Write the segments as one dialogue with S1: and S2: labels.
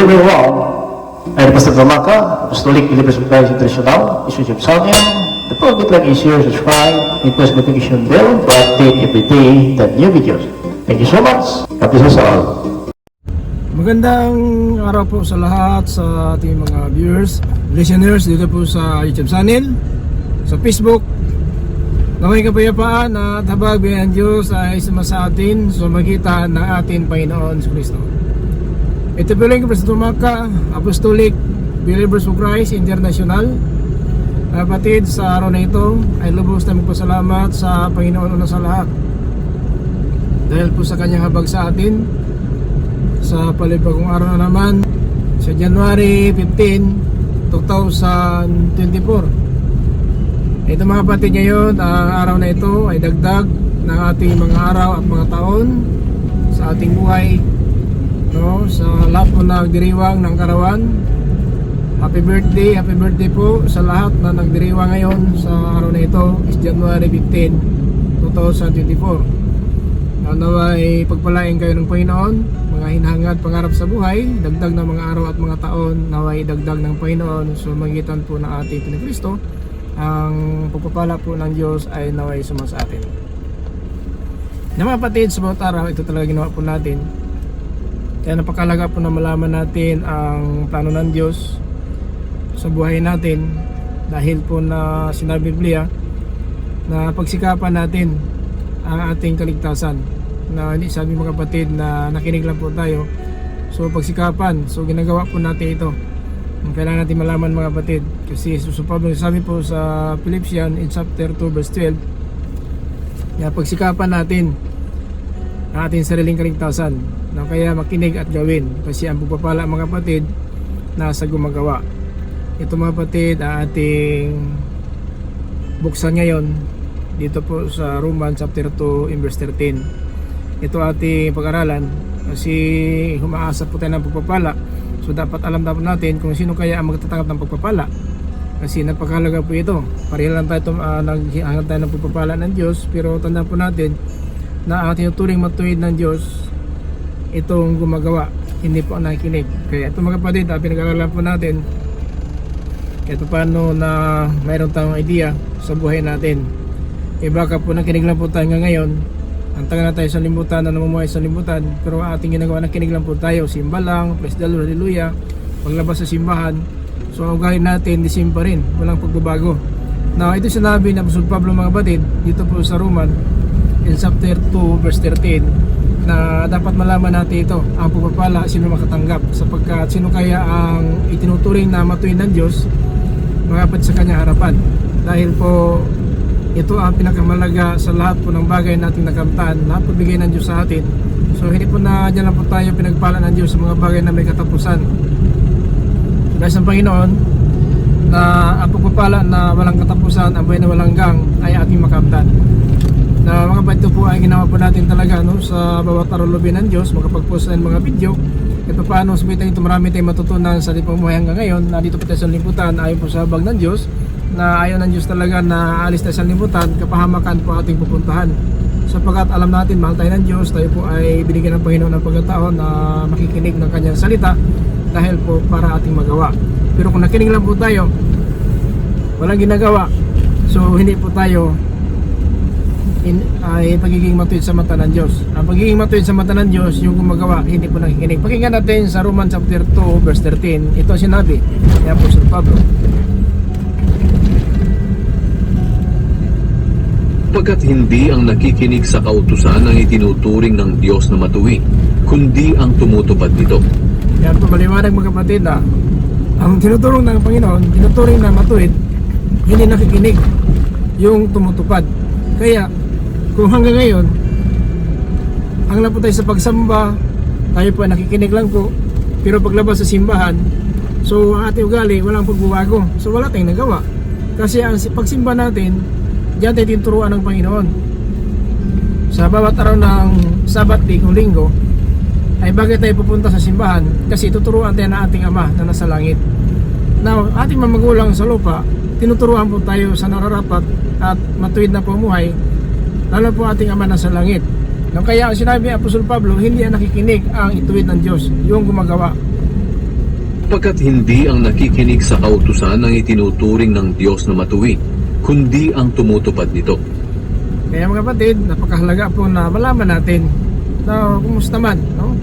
S1: Good evening all. I'm Pastor Gamaka, Apostolic Believers of Christ International, Bishop Samuel. The program like is here, subscribe, and press notification bell to update every day the new videos. Thank you so much. God bless us all.
S2: Magandang araw po sa lahat sa ating mga viewers, listeners dito po sa YouTube channel, sa Facebook. Naway kapayapaan at habag bilang Diyos ay sumasa atin sa magitan ng ating Panginoon Kristo. Ito po lang Pastor Gamaka, Apostolic Believers of Christ International. Kapatid, sa araw na ito ay lubos na magpasalamat sa Panginoon una sa lahat dahil po sa kanyang habag sa atin sa palibagong araw na naman sa January 15, 2024. Ito mga kapatid, ngayon ang araw na ito ay dagdag ng ating mga araw at mga taon sa ating buhay, no? Sa lahat po nagdiriwang ng karawan, happy birthday po sa lahat na nagdiriwang ngayon sa araw na ito is January 15, 2024. Naway pagpalain kayo ng Panginoon, mga hinahangad pangarap sa buhay, dagdag ng mga araw at mga taon, naway dagdag ng Panginoon sa magitan po ng ating Kristo. Ang pagpapala po ng Diyos ay naway sumasa atin. Na mga kapatid, sa bawat araw, ito talaga ginawa po natin. Kaya napakalaga po na malaman natin ang plano ng Diyos sa buhay natin, dahil po na sinabi Biblia na pagsikapan natin ang ating kaligtasan, na hindi sabi mga kapatid na nakinig lang po tayo. So pagsikapan, so ginagawa po natin ito. Kailangan natin malaman mga kapatid, kasi Jesus Pablo sabi po sa Philippians in chapter 2 verse 12 na pagsikapan natin ang ating sariling kaligtasan, na kaya makinig at gawin, kasi ang pagpapala mga kapatid nasa gumagawa. Ito mga kapatid ang ating buksan ngayon dito po sa Romans chapter 2 in verse 13. Ito ating pag-aralan kasi humaasa po tayo ng pagpapala. So dapat alam dapat natin kung sino kaya ang magtatanggap ng pagpapala, kasi napakahalaga po ito. Pareho lang tayo naghihangad tayo ng pagpapala ng Diyos, pero tandaan po natin na ang tinuturing matuwid ng Diyos itong gumagawa, hindi po ang nakikinig. Kaya ito mga kapatid, pinag-aaralan po natin ito paano na mayroon tayong idea sa buhay natin. Baka po nakinig lang po tayo ngayon, ang taga na tayo sa limutan na namumuhay sa limutan, pero ating ginagawa, nakinig lang po tayo, simba lang, praise the Lord, hallelujah, paglabas sa simbahan. So ang ugali natin, disimpa rin, walang pagbabago. Now ito sinabi ng Apostol Pablo mga kapatid dito po sa Roman in chapter 2 verse 13 na dapat malaman natin ito, ang pagpapala, sino makatanggap, sapagkat sino kaya ang itinuturing na matuwid ng Diyos mga kapatid sa kanyang harapan, dahil po ito ang pinakamalaga sa lahat po ng bagay nating nakamtan na pagbigay ng Diyos sa atin. So hindi po na dyan lang po tayo pinagpala ng Diyos sa mga bagay na may katapusan. Dahil sa Panginoon na ang pagpapala na walang katapusan, ang buhay na walang hanggang ay ating makamtan. Na mga kapatid, ito po ay ginawa po natin talaga, no, sa bawat araw lobby ng Diyos, makapag-post ng mga video. Ito paano sabihin ito, marami tayong matutunan sa ating pamumuhay hanggang ngayon, na dito po tayo sa liputan ayon po sa habag ng Diyos, na ayaw ng Diyos talaga na alis tayo sa liputan, kapahamakan po ating pupuntahan. Sapagkat alam natin, mahal tayo ng Diyos, tayo po ay binigyan ng Panginoon ng pagkataon na makikinig ng kanyang salita, dahil po para ating magawa. Pero kung nakinig lang po tayo, walang ginagawa, so hindi po tayo ay pagiging matuwid sa mata ng Diyos. Ang pagiging matuwid sa mata ng Diyos, yung gumagawa, hindi po nakikinig. Pakinggan natin sa Romans chapter 2 verse 13. Ito sinabi ni Apostol Pablo:
S3: Pagkat hindi ang nakikinig sa kautusan ang itinuturing ng Diyos na matuwid, kundi ang tumutupad nito.
S2: Yan po maliwanag mga kapatid, na ang tinuturong ng Panginoon, tinuturing na matuwid, hindi nakikinig, yung tumutupad. Kaya kung hanggang ngayon ang lang po tayo sa pagsamba, tayo po ay nakikinig lang po, pero paglabas sa simbahan, so ang ating ugali walang pagbabago, so wala tayong nagawa. Kasi ang pagsimba natin, diyan tayo tinuturuan ng Panginoon. Sa bawat araw ng Sabat day kung linggo, ay bagay tayo pupunta sa simbahan, kasi tuturuan tayo ng ating Ama na nasa langit. Now, ating mga magulang sa lupa, tinuturuan po tayo sa nararapat at matuwid na pamumuhay, lalo po ating Ama nasa langit. Kaya ang sinabi ni Apostol Pablo, hindi ang nakikinig ang ituwid ng Diyos, yung gumagawa.
S3: Pagkat hindi ang nakikinig sa kautusan ang itinuturing ng Diyos na matuwid, kundi ang tumutupad nito.
S2: Kaya mga kapatid, napakahalaga po na malaman natin na kumusta man, no?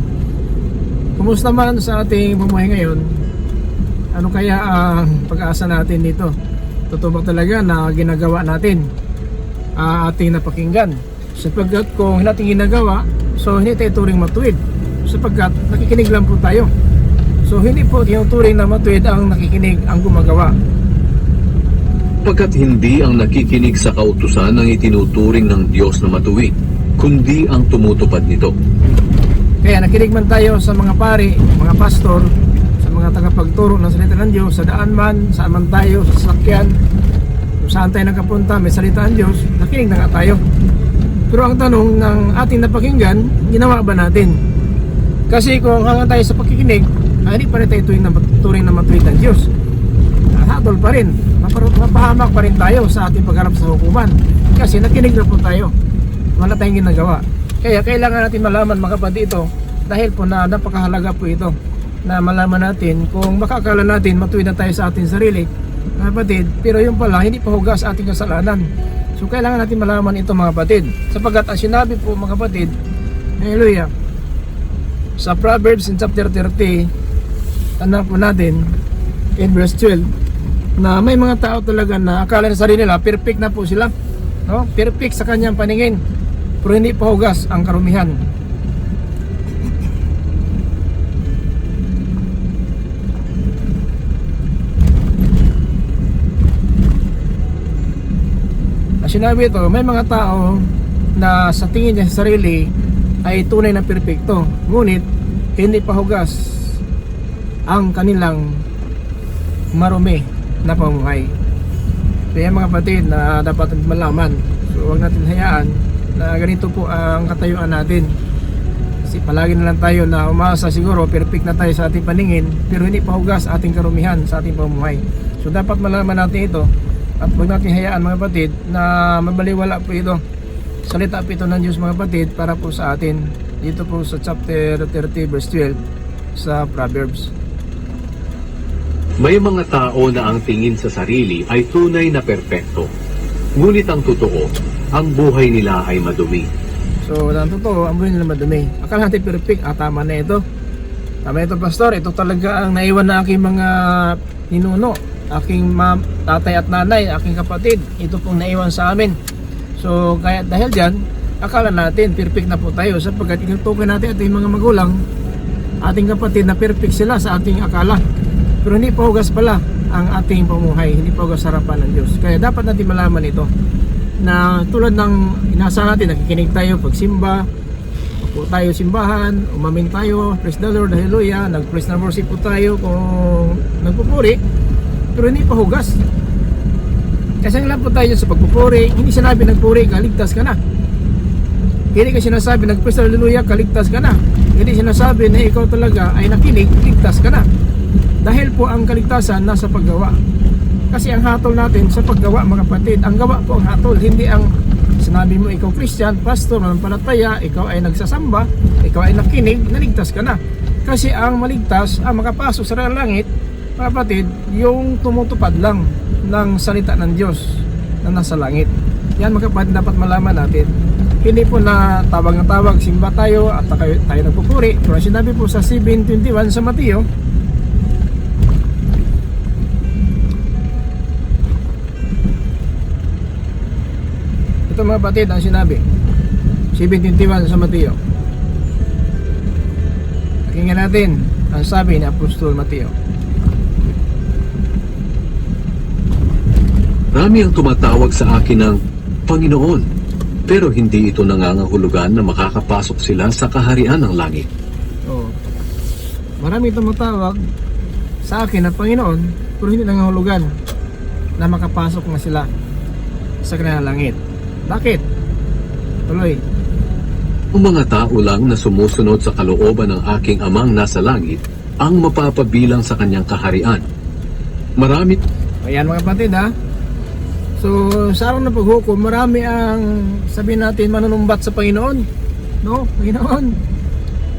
S2: Kumusta man sa ating bumuhay ngayon, ano kaya ang pag-aasa natin dito? Totoo ba talaga na ginagawa natin ating napakinggan? Sapagkat kung natin ginagawa, so hindi tayo turing matuwid. Sapagkat nakikinig lang po tayo. So hindi po yung turing na matuwid ang nakikinig, ang gumagawa.
S3: Pagkat hindi ang nakikinig sa kautusan ang itinuturing ng Diyos na matuwid, kundi ang tumutupad nito.
S2: Kaya nakinig man tayo sa mga pari, mga pastor, sa mga tagapagturo ng salita ng Diyos, sa daan man, saan man tayo, sa sasakyan, kung saan tayo nakapunta, may salita ng Diyos, nakinig na nga tayo. Pero ang tanong ng ating napakinggan, ginawa ba natin? Kasi kung hanggang tayo sa pakikinig, hindi pa rin tayo turing na matuwid ng Diyos. Hatol pa rin, mapahamak pa rin tayo sa ating pagharap sa hukuman. Kasi nakinig na po tayo, wala tayong ginagawa. Kaya kailangan natin malaman mga kapatid ito, dahil po na napakahalaga po ito, na malaman natin kung makakala natin matuwid na tayo sa ating sarili, mga kapatid, pero yung pala hindi pa hugas ating kasalanan. So kailangan natin malaman ito mga kapatid, sapagkat ang sinabi po mga kapatid, hallelujah, sa Proverbs in chapter 30, tanda po natin in verse 12, na may mga tao talaga na akala sa sarili nila perfect na po sila, no? Perfect sa kanyang paningin, pero hindi pa hugas ang karumihan. Sinabi ito, may mga tao na sa tingin niya sa sarili ay tunay na perpekto, ngunit hindi pa hugas ang kanilang marumi na pamumuhay. Kaya mga kapatid na dapat natin malaman, so huwag natin hayaan na ganito po ang katayuan natin. Kasi palagi na lang tayo na umasa siguro perfect na tayo sa ating paningin, pero hindi pa hugas ating karumihan sa ating pamumuhay. So dapat malaman natin ito. At huwag natin hayaan mga kapatid na mabaliwala po ito. Salita po ito ng Diyos mga kapatid para po sa atin. Dito po sa chapter 30 verse 12 sa Proverbs.
S3: May mga tao na ang tingin sa sarili ay tunay na perpekto. Ngunit ang totoo, ang buhay nila ay madumi.
S2: So ang totoo, ang buhay nila madumi. Akala natin perfect, tama na ito. Tama ito pastor, ito talaga ang naiwan na aking mga ninuno, aking tatay at nanay, aking kapatid. Ito pong naiwan sa amin. So kaya dahil dyan, akala natin perfect na po tayo, sapagkat inutukoy natin ating mga magulang, ating kapatid na perfect sila sa ating akala. Pero hindi pa hugas pala ang ating pamuhay, hindi pa hugas harapan ng Diyos. Kaya dapat natin malaman ito, na tulad ng inasa natin, nakikinig tayo pagsimba, po tayo simbahan, umamin tayo, praise the Lord, hallelujah, nag-praise na worship po tayo kung nagpupuri, pero hindi pa hugas. Kasi lang po tayo sa pagpupuri, hindi sinabi nagpuri, kaligtas ka na. Hindi ka sinasabi nag-praise hallelujah, kaligtas ka na. Hindi sinasabi na ikaw talaga ay nakinig, ligtas ka na. Dahil po ang kaligtasan nasa paggawa. Kasi ang hatol natin sa paggawa mga kapatid, ang gawa po ang hatol, hindi ang sinabi mo ikaw Christian, pastor, manampalataya, ikaw ay nagsasamba, ikaw ay nakinig, naligtas ka na. Kasi ang maligtas, ang makapasok sa langit, mga kapatid, yung tumutupad lang ng salita ng Diyos na nasa langit. Yan mga kapatid, dapat malaman natin. Hindi po na tawag ng tawag, simba tayo at tayo nagpupuri. Pero sinabi po sa 7:21 sa Mateo, ito mga kapatid ang sinabi, 7:21 sa Mateo. Pakinggan natin ang sabi ni Apostol Mateo.
S3: Marami ang tumatawag sa akin ng Panginoon, pero hindi ito nangangahulugan na makakapasok sila sa kaharian ng langit.
S2: Oh. Marami tumatawag sa akin ng Panginoon, pero hindi nangangahulugan na makapasok na sila sa kanilang langit. Bakit? Tuloy.
S3: Ang mga tao lang na sumusunod sa kalooban ng aking amang nasa langit ang mapapabilang sa kanyang kaharian. Marami.
S2: Ayan mga kapatid ha. So sa araw ng paghukom, marami ang sabihin natin manunumbat sa Panginoon. No? Panginoon,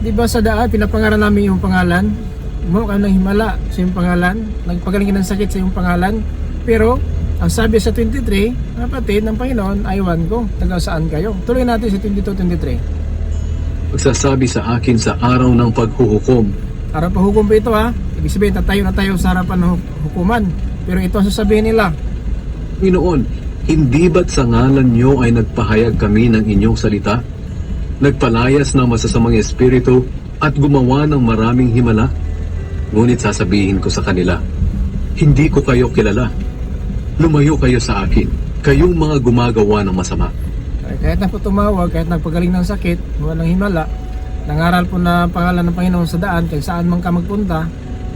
S2: di ba sa daan pinapangaral namin yung pangalan? gumawa ka ng himala sa iyong pangalan, nagpagaling ka ng sakit sa iyong pangalan, pero ang sabi sa 23, mga kapatid ng Panginoon, aywan ko, taga saan kayo? Tuloy natin sa 22-23.
S3: Magsasabi sa akin sa araw ng paghuhukom,
S2: Araw pa hukom pa ito ha. Ibig sabihin, tatayo na tayo sa harapan ng hukuman. Pero ito ang sasabihin nila.
S3: Panginoon, hindi ba't sa ngalan niyo ay nagpahayag kami ng inyong salita? Nagpalayas ng masasamang espiritu at gumawa ng maraming himala? Ngunit sasabihin ko sa kanila, hindi ko kayo kilala. Lumayo kayo sa akin, kayong mga gumagawa ng masama.
S2: Kahit na po tumawag, kahit nagpagaling ng sakit, walang himala, nangaral po na pangalan ng Panginoon sa daan, kahit saan man ka magpunta,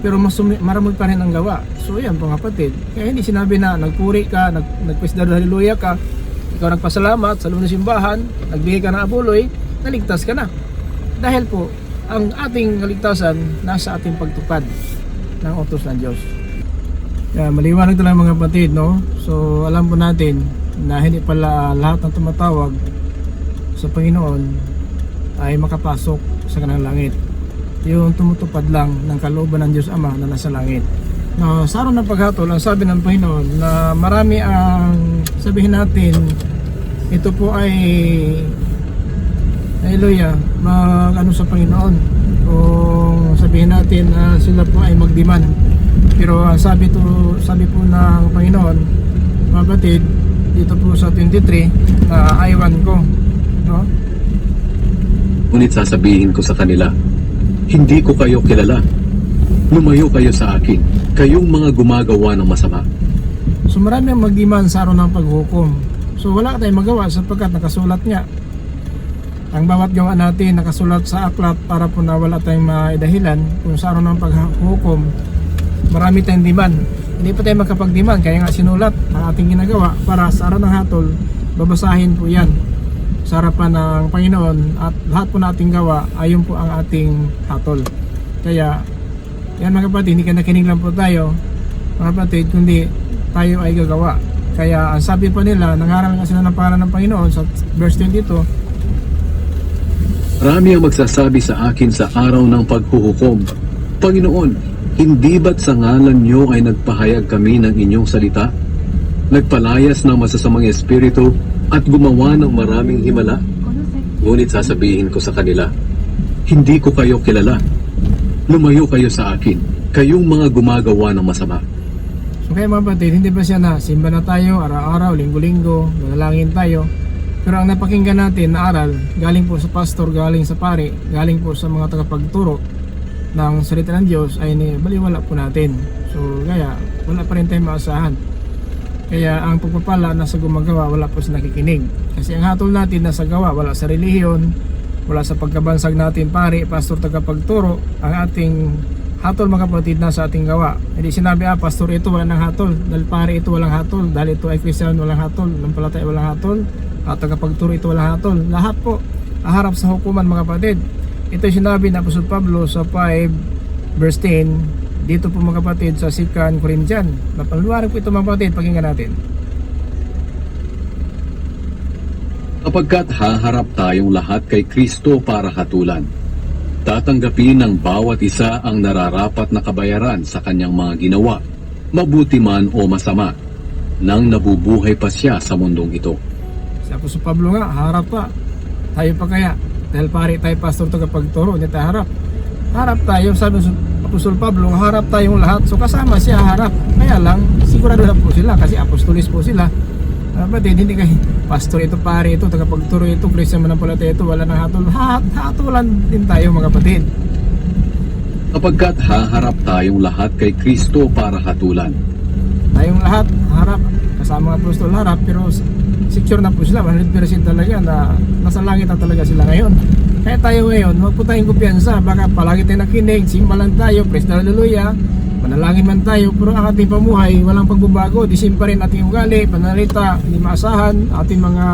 S2: pero marami pa rin ang gawa. So yan po kapatid. Kaya hindi sinabi na nagpuri ka, nagpwisdad haleluya ka, ikaw nagpasalamat sa lunes simbahan, nagbigay ka ng abuloy, naligtas ka na. Dahil po, ang ating kaligtasan nasa ating pagtupad ng utos ng Diyos. Kaya maliwanag ito lang mga kapatid, no? So alam po natin na hindi pala lahat ng tumatawag sa Panginoon ay makapasok sa kanang langit. Yung tumutupad lang ng kalooban ng Diyos Ama na nasa langit. No, sa araw ng paghatol, ang sabi ng Panginoon na marami ang sabihin natin, ito po ay haleluya, mag-ano sa Panginoon. Kung sabihin natin na sila po ay magdiman. Pero sabi po ng Panginoon, mga batid, dito po sa 23, na aywan ko. No?
S3: Ngunit sasabihin ko sa kanila, hindi ko kayo kilala. Lumayo kayo sa akin, kayong mga gumagawa ng masama.
S2: So marami ang magdiman sa araw ng paghukom. So wala tayong magawa sapagkat nakasulat nga. Ang bawat gawa natin nakasulat sa aklat para po na wala tayong maidahilan kung sa araw ng paghukom marami tayong diman. Hindi pa tayo magkapagdiman, kaya nga sinulat ang ating ginagawa para sa araw ng hatol, babasahin po yan sa harapan ng Panginoon at lahat po nating gawa ayon po ang ating hatol. Kaya yan mga kapatid, hindi ka nakinig lang po tayo mga kapatid, kundi tayo ay gagawa. Kaya ang sabi pa nila, nangaral nga sila ng pangalan ng Panginoon sa verse 22.
S3: Marami ang magsasabi sa akin sa araw ng paghuhukom, Panginoon, hindi ba't sa ngalan niyo ay nagpahayag kami ng inyong salita? Nagpalayas ng masasamang espiritu at gumawa ng maraming himala? Ngunit sasabihin ko sa kanila, hindi ko kayo kilala. Lumayo kayo sa akin, kayong mga gumagawa ng masama.
S2: So kaya mga kapatid, hindi ba siya na simba na tayo araw-araw, linggo-linggo, nanalangin tayo, pero ang napakinggan natin na aral galing po sa pastor, galing sa pare, galing po sa mga tagapagturo ng salita ng Diyos ay baliwala po natin. So kaya wala pa rin tayong maasahan. Kaya ang pagpapala nasa gumagawa, wala po sa nakikinig. Kasi ang hatol natin nasa gawa, wala sa relihiyon, wala sa pagkabansag natin pare, pastor, tagapagturo. Ang ating hatol mga kapatid nasa ating gawa. Hindi sinabi pastor ito wala ng hatol, dahil pare ito walang hatol, dahil ito ay Christian walang hatol, nampalataya walang hatol, at tagapagturo ito walang hatol. Lahat po aharap sa hukuman mga kapatid. Ito yung sinabi na Apostol Pablo sa 5 verse 10 dito po mga kapatid sa 2 Corinthians. Napaliwanag po ito mga kapatid, pakinggan natin.
S3: Kapagkat haharap tayong lahat kay Kristo para hatulan, tatanggapin ng bawat isa ang nararapat na kabayaran sa kanyang mga ginawa, mabuti man o masama, nang nabubuhay pa siya sa mundong ito.
S2: Si Apostol Pablo nga, harap pa. Tayo pa kaya? Dahil pare tayo pastor tagapagturo, hindi tayo harap. Harap tayo, sabi sa Apostol Pablo, harap tayong lahat. So kasama siya harap. Kaya lang, sigurado na po sila kasi apostolis po sila. Batid, hindi kayo pastor ito, pare ito, tagapagturo ito, Christian manampalataya ito, wala nang hatol. Hatulan din tayo mga kapatid.
S3: Kapagkat haharap tayong lahat kay Kristo para hatulan.
S2: Tayong lahat harap, kasama ng apostol harap, pero secure na po sila, 100% talaga na nasa langit na talaga sila ngayon. Kaya tayo ngayon, huwag po tayong kumpiyansa, baka palagi tayo nakinig, simba lang tayo, praise the hallelujah, manalangin man tayo, pero ang ating pamuhay, walang pagbabago, disim pa rin ating ugali, panalita, hindi maasahan, ating mga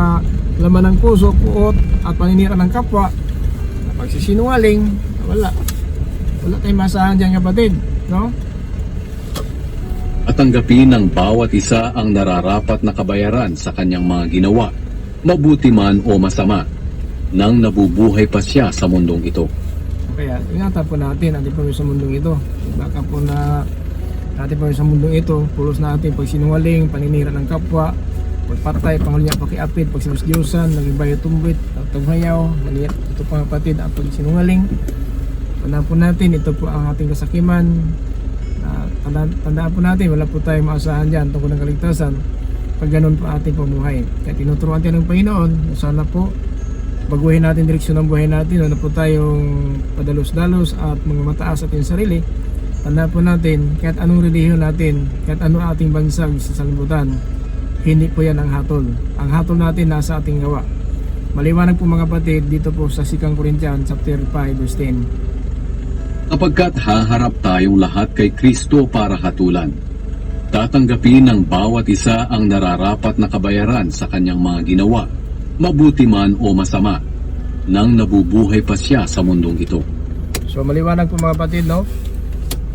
S2: laman ng puso, puot, at paninira ng kapwa, pagsisinungaling, wala tayong maasahan dyan kapatid, no?
S3: At tanggapin ng bawat isa ang nararapat na kabayaran sa kanyang mga ginawa, mabuti man o masama, nang nabubuhay pa siya sa mundong ito.
S2: Kaya ingatan po natin ang sa mundong ito. Baka po na natin pa sa mundong ito, pulos natin pagsinungaling, paninira ng kapwa, pagpatay, pangulinya, pakiapid, pagsinusdiyosan, naging bayo tumbit, taghayaw, maliit. Ito po mga kapatid, ang pagsinungaling. Tandaan po natin, ito po ang ating kasakiman. Tandaan po natin, wala po tayong maasahan dyan tungkol ng kaligtasan pag ganun po ating pamuhay. Kaya tinuturuan tayo ng Panginoon, sana po baguhin natin direksyon ng buhay natin, wala po tayong padalos-dalos at mga mataas sa ating sarili. Tandaan po natin, kahit anong relihiyon natin, kahit ano ating bansag sa sanlibutan, hindi po yan ang hatol. Ang hatol natin nasa ating gawa. Maliwanag po mga kapatid dito po sa 2 Corinthians chapter 5 verse 10.
S3: Kapagkat haharap tayong lahat kay Kristo para hatulan, tatanggapin ng bawat isa ang nararapat na kabayaran sa kanyang mga ginawa, mabuti man o masama, nang nabubuhay pa siya sa mundong ito.
S2: So maliwanag po mga kapatid, no?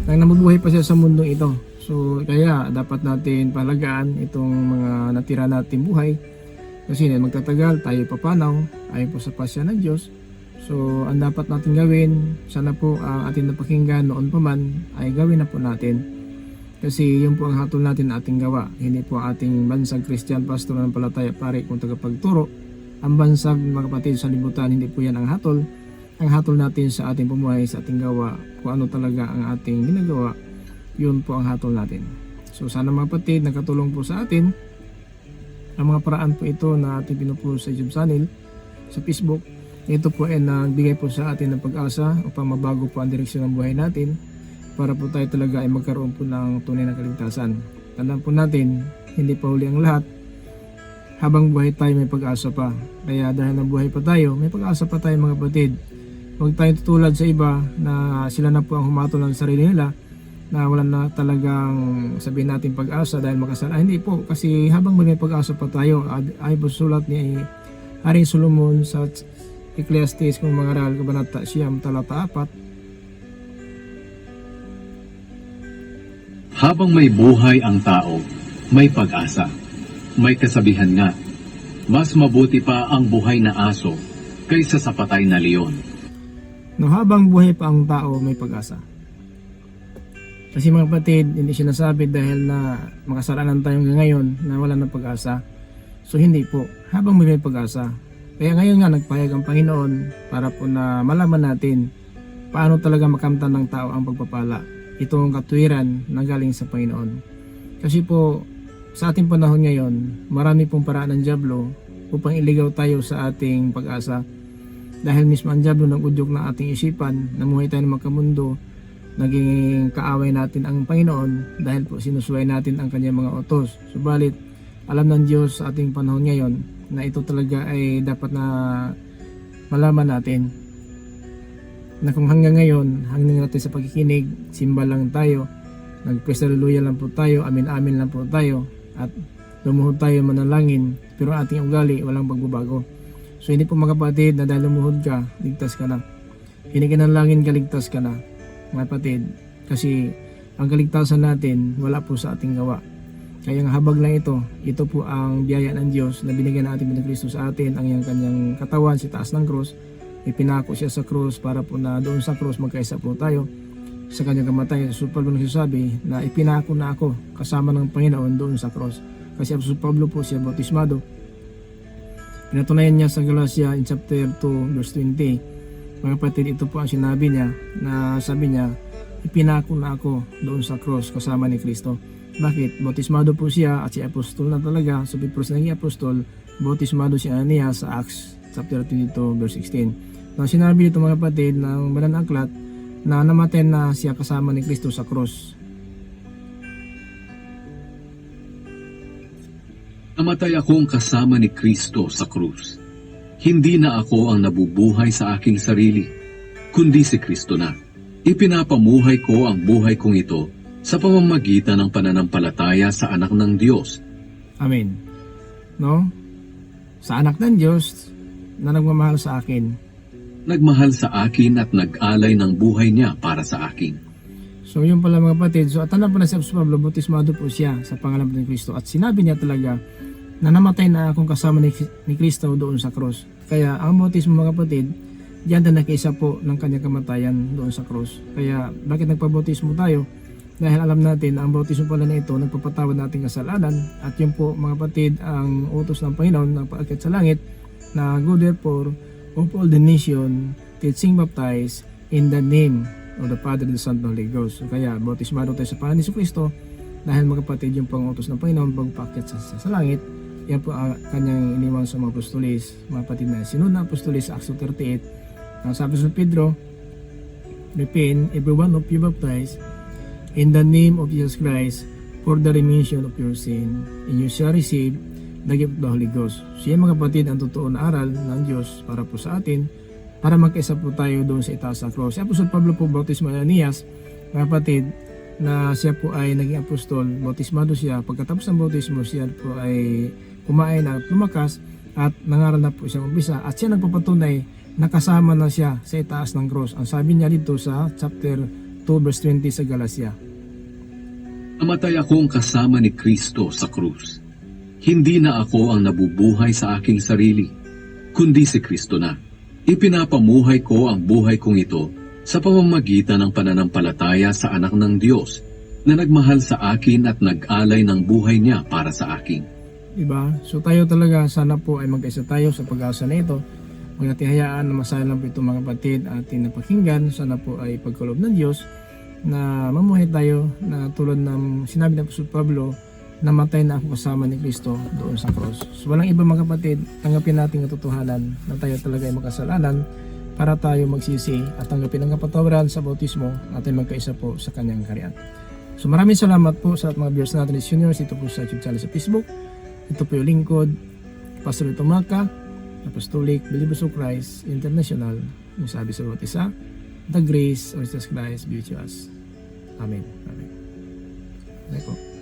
S2: Nang nabubuhay pa siya sa mundong ito. So kaya dapat natin palagaan itong mga natira natin buhay. Kasi magtatagal, tayo papanaw, ayon po sa pasya ng Diyos. So ang dapat natin gawin, sana po ang ating napakinggan noon pa man ay gawin na po natin. Kasi yun po ang hatol natin na ating gawa. Hindi po ating bansag Christian pastor ng palataya pare kung tagapagturo. Ang bansag mga kapatid sa libutan, hindi po yan ang hatol. Ang hatol natin sa ating pumuhay, sa ating gawa, kung ano talaga ang ating ginagawa, yun po ang hatol natin. So sana mga kapatid, nakatulong po sa atin ang mga paraan po ito na ating pinupost sa YouTube channel, sa Facebook. Ito po ay nagbigay po sa atin ng pag-asa upang mabago po ang direksyon ng buhay natin para po tayo talaga ay magkaroon po ng tunay na kaligtasan. Tandaan po natin, hindi pa huli ang lahat. Habang buhay tayo may pag-asa pa. Kaya dahil nabuhay pa tayo, may pag-asa pa tayo mga kapatid. Huwag tayong tutulad sa iba na sila na po ang humatol ng sarili nila na wala na talagang sabihin natin pag-asa dahil makasala. Hindi po, kasi habang may pag-asa pa tayo, ay po sulat ni Haring Solomon sa Ecclesiastes kung mga aral kabanata siyam talata 4.
S3: Habang may buhay ang tao, may pag-asa. May kasabihan nga, mas mabuti pa ang buhay na aso kaysa sa patay na leon.
S2: No, habang buhay pa ang tao, may pag-asa. Kasi mga kapatid, hindi siya nasabi dahil na makasalanan tayo ngayon na wala ng pag-asa. So hindi po, habang may pag-asa. Kaya ngayon nga nagpahayag ang Panginoon para po na malaman natin paano talaga makamtan ng tao ang pagpapala. Itong katuwiran na galing sa Panginoon. Kasi po sa ating panahon ngayon, marami pong paraan ng dyablo upang iligaw tayo sa ating pag-asa. Dahil mismo ang dyablo nag-udyok ng ating isipan, namuhay tayo ng magkamundo, naging kaaway natin ang Panginoon dahil po sinusuway natin ang kanyang mga utos. Subalit, alam ng Diyos sa ating panahon ngayon na ito talaga ay dapat na malaman natin na kung hanggang ngayon, hanggang natin sa pagkikinig, simba lang tayo, nag-praise hallelujah lang po tayo, amin-amin lang po tayo, at lumuhod tayo manalangin, pero ating ugali walang pagbabago. So hindi po mga kapatid na dahil lumuhod ka, ligtas ka na. Hindi ka nalangin ka, ligtas ka na, mga kapatid. Kasi ang kaligtasan natin, wala po sa ating gawa. Kaya ang habag lang ito po ang biyaya ng Diyos na binigyan ng ating Kristo sa atin, ang kanyang katawan, si taas ng krus. Ipinako siya sa krus para po na doon sa krus magkaisa po tayo sa kanyang kamatayan. So Pablo nagsasabi na ipinako na ako kasama ng Panginoon doon sa krus. Kasi Apostol Pablo po siya bautismado. Pinatunayan niya sa Galatia in chapter 2 verse 20. Mga kapatid, ito po ang sinabi niya na sabi niya, ipinako na ako doon sa krus kasama ni Kristo. Bakit? Bautismado po siya at si apostol na talaga. So before siya naging apostol, bautismado si Ananias sa Acts chapter 22 verse 16. Na sinabi dito mga kapatid ng banal na aklat na namatay na siya kasama ni Kristo sa krus.
S3: Namatay akong kasama ni Kristo sa krus. Hindi na ako ang nabubuhay sa aking sarili, kundi si Kristo na. Ipinapamuhay ko ang buhay kong ito sa pamamagitan ng pananampalataya sa anak ng Diyos.
S2: Amen. No? Sa anak ng Diyos na nagmamahal sa akin.
S3: Nagmahal sa akin at nag-alay ng buhay niya para sa akin.
S2: So yun pala mga kapatid. So at po na si Apostol Pablo, bautismado po siya sa pangalan ng Kristo. At sinabi niya talaga na namatay na akong kasama ni Kristo doon sa cross. Kaya ang bautismo mga kapatid diyan na nakaisa po ng kanyang kamatayan doon sa cross. Kaya bakit nagpabautismo tayo? Dahil alam natin na ang bautismo pala na ito nagpapatawad nating kasalanan, at yun po mga kapatid ang utos ng Panginoon na paakyat sa langit na go therefore of all the nation, teaching, baptize in the name of the Father, the Son, and the Holy Ghost. So kaya bautismado tayo sa pangalan ni Kristo dahil mga kapatid yung pang-utos ng Panginoon pagpaakyat sa langit. Yan po ang kanyang iniwan sa mga apostolis, mga kapatid na sinunod na apostolis sa Acts 38. Ang sabi sa Pedro, repent every one of you baptized in the name of Jesus Christ for the remission of your sin, and you shall receive the gift of the Holy Ghost. So yan mga kapatid ang totoo na aral ng Diyos para po sa atin, para magkaisa po tayo doon sa itaas sa cross. Si Apostol Pablo po, bautismo ni Ananias, mga kapatid, na siya po ay naging apostol, bautismado siya. Pagkatapos ng bautismo, siya po ay kumain at lumakas at nangaral na po siyang umpisa, at siya nagpapatunay na kasama na siya sa itaas ng cross. Ang sabi niya dito sa chapter 2 verse 20 sa Galacia,
S3: Namatay akong kasama ni Kristo sa krus. Hindi na ako ang nabubuhay sa aking sarili, kundi si Kristo na. Ipinapamuhay ko ang buhay kong ito sa pamamagitan ng pananampalataya sa anak ng Diyos na nagmahal sa akin at nag-alay ng buhay niya para sa akin.
S2: diba? So tayo talaga sana po ay magkaisa tayo sa pag-asa na ito. Huwag natin hayaan na masaya lang po itong mga kapatid at ating napakinggan. Sana po ay pagkaloob ng Diyos na mamuhay tayo na tulad ng sinabi ng Apostol Pablo, namatay na ako kasama ni Kristo doon sa cross. So walang iba mga kapatid, tanggapin natin ang katotohanan na tayo talaga ay makasalanan para tayo magsisi at tanggapin ang kapatawaran sa bautismo at ay magkaisa po sa kanyang kaharian. So maraming salamat po sa mga viewers natin ni Juniors. Ito po sa YouTube channel sa Facebook. Ito po yung lingkod, Pastor Tomaka, Apostolic Believers of Christ International. Yung sabi sa bawat isa, the grace of Jesus Christ be with us. Amen. Amen. Okay po.